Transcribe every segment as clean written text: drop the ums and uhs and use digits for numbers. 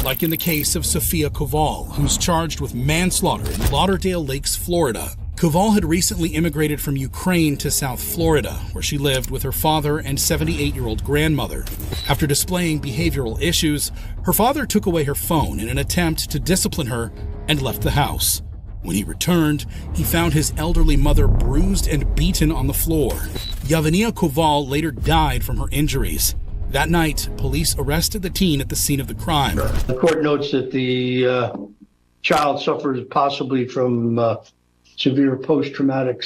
like in the case of Sofia Koval, who's charged with manslaughter in Lauderdale Lakes, Florida. Koval had recently immigrated from Ukraine to South Florida, where she lived with her father and 78-year-old grandmother. After displaying behavioral issues, her father took away her phone in an attempt to discipline her and left the house. When he returned, he found his elderly mother bruised and beaten on the floor. Juvenile Koval later died from her injuries. That night, police arrested the teen at the scene of the crime. The court notes that the child suffers possibly from severe post-traumatic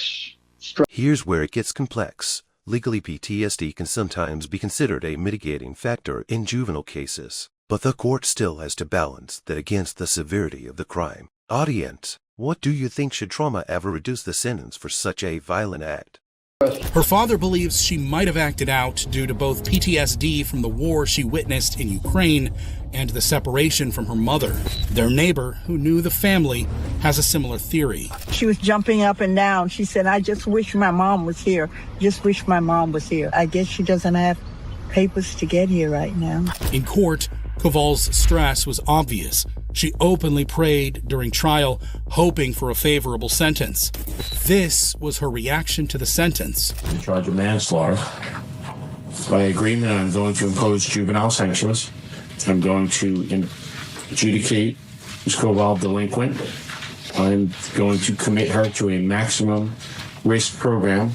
stress. Here's where it gets complex. Legally, PTSD can sometimes be considered a mitigating factor in juvenile cases, but the court still has to balance that against the severity of the crime. Audience, what do you think? Should trauma ever reduce the sentence for such a violent act? Her father believes she might have acted out due to both PTSD from the war she witnessed in Ukraine and the separation from her mother. Their neighbor, who knew the family, has a similar theory. She was jumping up and down. She said, I just wish my mom was here. Just wish my mom was here. I guess she doesn't have papers to get here right now. In court, Koval's stress was obvious. She openly prayed during trial, hoping for a favorable sentence. This was her reaction to the sentence. In charge of manslaughter. By agreement, I'm going to impose juvenile sanctions. I'm going to adjudicate Ms. Koval delinquent. I'm going to commit her to a maximum risk program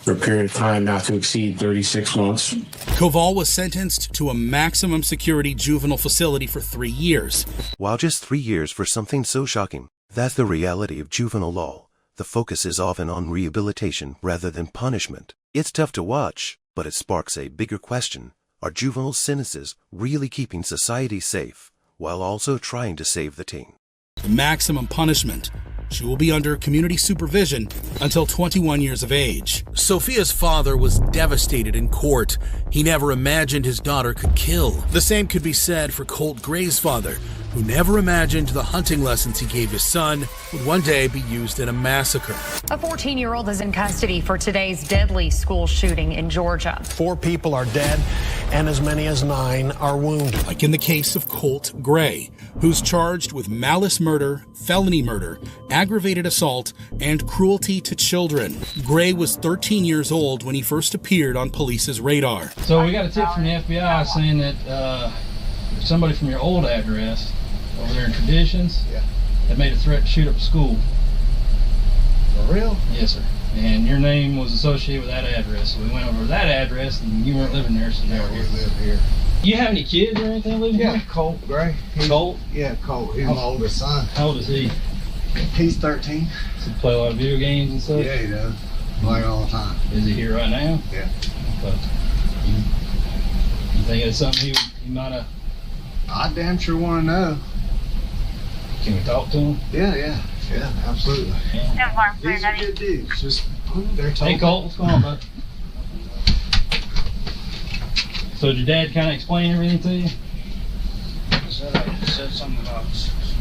for a period of time not to exceed 36 months. Koval was sentenced to a maximum security juvenile facility for 3 years. While just 3 years for something so shocking, that's the reality of juvenile law. The focus is often on rehabilitation rather than punishment. It's tough to watch, but it sparks a bigger question. Are juvenile sentences really keeping society safe while also trying to save the teen? The maximum punishment. She will be under community supervision until 21 years of age. Sofia's father was devastated in court. He never imagined his daughter could kill. The same could be said for Colt Gray's father, who never imagined the hunting lessons he gave his son would one day be used in a massacre. A 14-year-old is in custody for today's deadly school shooting in Georgia. 4 people are dead and as many as 9 are wounded. Like in the case of Colt Gray, who's charged with malice murder, felony murder, aggravated assault, and cruelty to children. Gray was 13 years old when he first appeared on police's radar. So we got a tip from the FBI saying that somebody from your old address over there in Traditions had made a threat to shoot up a school. For real? Yes, sir. And your name was associated with that address. So we went over to that address and you weren't living there, so now we live here. You have any kids or anything living here? Yeah, Colt Gray. Colt? Yeah, Colt. He's my oldest son. How old is he? He's 13. Does he play a lot of video games and stuff? Yeah, he does. Play all the time. Is he here right now? Yeah. But you think it's something he might have... I damn sure want to know. Can we talk to him? Yeah, absolutely. Yeah. These are good dudes. Just they're talking. Hey Colt, what's going on, bud? So did your dad kind of explain everything to you? He said something about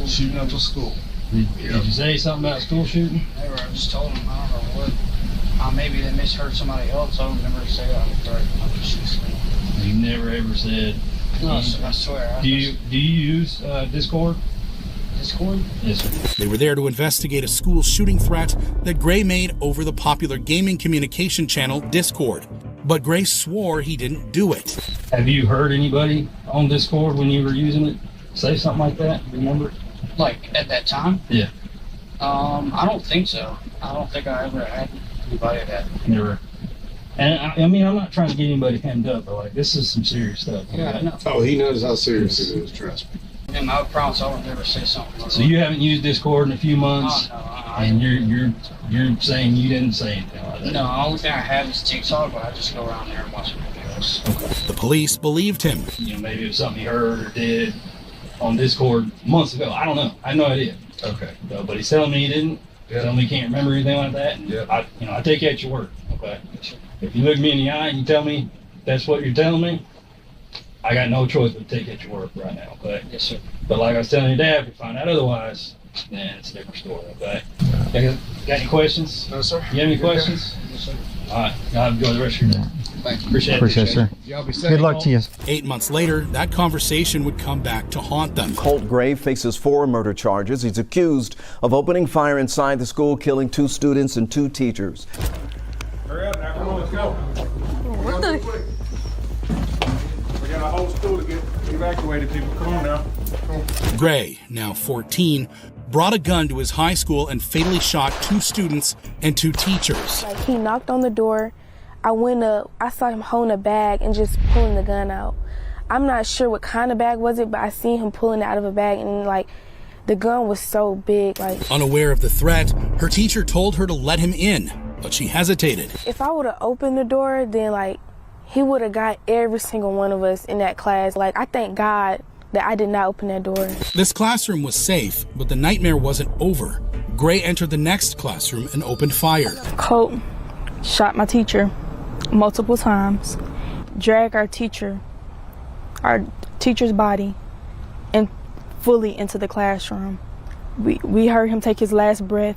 shooting up a school. Did you say something about school shooting? Never, I just told him, I don't know what. Maybe they misheard somebody else. I don't never say that on the threat. You never ever said. No, I swear. Do you use Discord? Discord? Yes, sir. They were there to investigate a school shooting threat that Gray made over the popular gaming communication channel Discord. But Gray swore he didn't do it. Have you heard anybody on Discord when you were using it say something like that? Remember? Like at that time? Yeah. I don't think so. I don't think I ever had anybody that. Never. And I mean, I'm not trying to get anybody hemmed up, but like, this is some serious stuff. Yeah, I know. Oh, he knows how serious it is, trust me. And I promise I would never say something like So you haven't used Discord in a few months, and you're saying you didn't say anything like that? No, the only thing I have is TikTok, but I just go around there and watch videos. Okay. The police believed him. You know, maybe it was something he heard or did on Discord months ago. I don't know. I have no idea. Okay. But he's telling me he didn't. Yeah. Telling me he can't remember anything like that. Yeah. I take you at your word. Okay. If you look me in the eye and you tell me that's what you're telling me, I got no choice but to take it at your word right now, okay? Yes, sir. But like I was telling your dad, if you find out otherwise, then it's a different story, okay? Got any questions? No, sir. You have any questions? Yes, sir. All right. I'll have to go the rest of your day. Thanks. Appreciate it, sir. Y'all be safe. Good luck to you. 8 months later, that conversation would come back to haunt them. Colt Gray faces 4 murder charges. He's accused of opening fire inside the school, killing 2 students and 2 teachers. Hurry up now, come on, let's go. What the? We got a whole school to get evacuated, people. Come on now. Gray, now 14, brought a gun to his high school and fatally shot 2 students and 2 teachers. Like, he knocked on the door. I went up, I saw him holding a bag and just pulling the gun out. I'm not sure what kind of bag was it, but I seen him pulling it out of a bag, and like, the gun was so big. Like, unaware of the threat, her teacher told her to let him in, but she hesitated. If I would have opened the door, then like, he would have got every single one of us in that class. Like, I thank God that I did not open that door. This classroom was safe, but the nightmare wasn't over. Gray entered the next classroom and opened fire. Colt shot my teacher multiple times, dragged our teacher's body and fully into the classroom. We heard him take his last breath.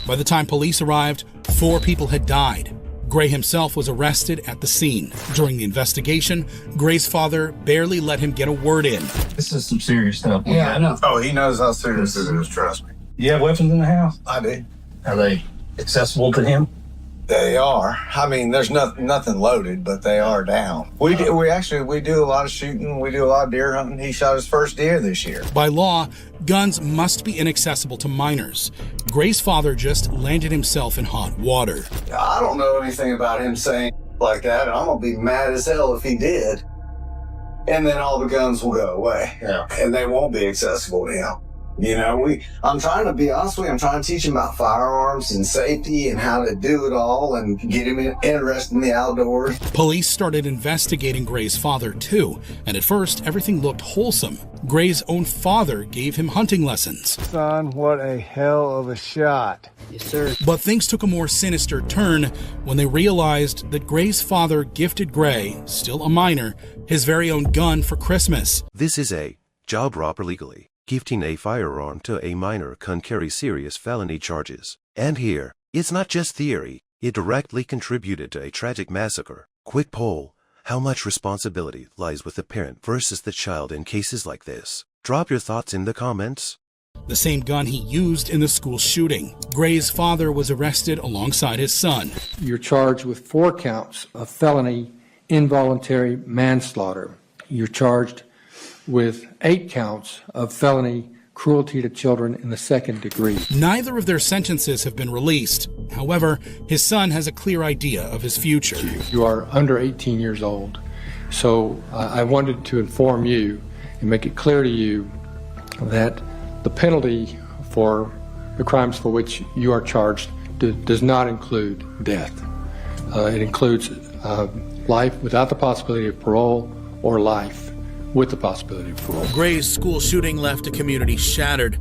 By the time police arrived, 4 people had died. Gray himself was arrested at the scene. During the investigation, Gray's father barely let him get a word in. This is some serious stuff. Yeah, I know. Oh, he knows how serious it is, trust me. You have weapons in the house? I do. Are they accessible to him? They are. I mean, there's nothing loaded, but they are down. We do a lot of shooting. We do a lot of deer hunting. He shot his first deer this year. By law, guns must be inaccessible to minors. Gray's father just landed himself in hot water. I don't know anything about him saying like that, and I'm going to be mad as hell if he did. And then all the guns will go away. Yeah. And they won't be accessible to him. You know, I'm trying to be honest with you, I'm trying to teach him about firearms and safety and how to do it all and get him interested in the outdoors. Police started investigating Gray's father too, and at first everything looked wholesome. Gray's own father gave him hunting lessons. Son, what a hell of a shot. Yes, sir. But things took a more sinister turn when they realized that Gray's father gifted Gray, still a minor, his very own gun for Christmas. This is a job robber legally. Gifting a firearm to a minor can carry serious felony charges. And here, it's not just theory, it directly contributed to a tragic massacre. Quick poll, how much responsibility lies with the parent versus the child in cases like this? Drop your thoughts in the comments. The same gun he used in the school shooting. Gray's father was arrested alongside his son. You're charged with 4 counts of felony involuntary manslaughter. You're charged with 8 counts of felony cruelty to children in the 2nd degree. Neither of their sentences have been released. However, his son has a clear idea of his future. You are under 18 years old, so I wanted to inform you and make it clear to you that the penalty for the crimes for which you are charged does not include death. It includes life without the possibility of parole or life with the possibility of parole. Gray's school shooting left a community shattered.